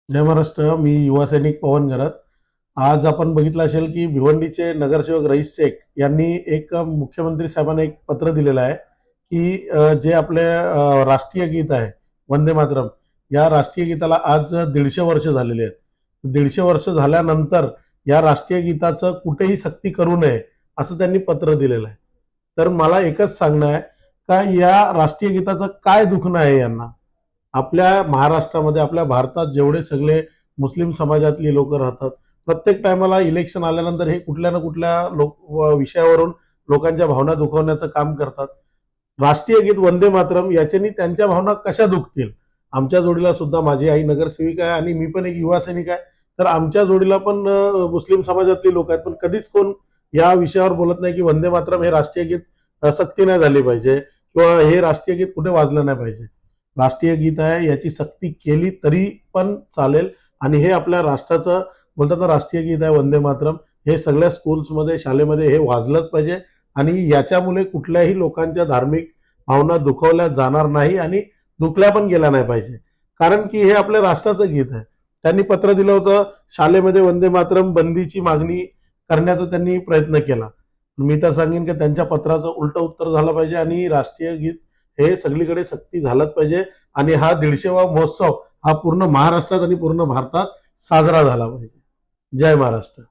जय महाराष्ट्र. मी युवा सैनिक पवन घरत. आज आपण बघितलं असेल की भिवंडीचे नगरसेवक रईस शेख यांनी एक मुख्यमंत्री साहेबांना एक पत्र दिलेलं आहे की जे आपले राष्ट्रीय गीत आहे वंदे मातरम, या राष्ट्रीय गीताला आज 150 वर्ष झालेली आहेत. 150 वर्ष झाल्यानंतर या राष्ट्रीय गीताचं कुठेही सक्ती करू नये असं त्यांनी पत्र दिलेलं आहे. तर मला एकच सांगणं आहे का या राष्ट्रीय गीताचं काय दुखणं आहे यांना. आपल्या महाराष्ट्रामध्ये, आपल्या भारतात जेवढे सगळे मुस्लिम समाजातली लोक राहतात, प्रत्येक टायमाला इलेक्शन आल्यानंतर हे कुठल्या ना कुठल्या विषयावरून लोकांच्या भावना दुखवण्याचं काम करतात. राष्ट्रीय गीत वंदे मातरम याच्यानी त्यांच्या भावना कशा दुखतील. आमच्या जोडीला सुद्धा माझी आई नगरसेविका आहे आणि मी पण एक युवा सैनिक आहे. तर आमच्या जोडीला पण मुस्लिम समाजातली लोक आहेत, पण कधीच कोण या विषयावर बोलत नाही की वंदे मातरम हे राष्ट्रीय गीत सक्ती नाही झाली पाहिजे किंवा हे राष्ट्रीय गीत कुठे वाजलं नाही पाहिजे. राष्ट्रीय गीत आहे, याची सक्ती केली तरी पण चालेल. आणि हे आपल्या राष्ट्राचं बोलतात ना, राष्ट्रीय गीत आहे वंदे मातरम, हे सगळ्या स्कूल्समध्ये, शाळेमध्ये हे वाजलंच पाहिजे. आणि याच्यामुळे कुठल्याही लोकांच्या धार्मिक भावना दुखवल्या जाणार नाही आणि दुखल्या पण गेल्या नाही पाहिजे. कारण की हे आपल्या राष्ट्राचं गीत आहे. त्यांनी पत्र दिलं होतं, शाळेमध्ये वंदे मातरम बंदीची मागणी करण्याचा त्यांनी प्रयत्न केला. मी तर सांगेन की त्यांच्या पत्राचं उलट उत्तर झालं पाहिजे आणि राष्ट्रीय गीत हे सगळीकडे सक्ती झालंच पाहिजे. आणि हा 150वा महोत्सव हा पूर्ण महाराष्ट्रात आणि पूर्ण भारतात साजरा झाला पाहिजे. जय महाराष्ट्र.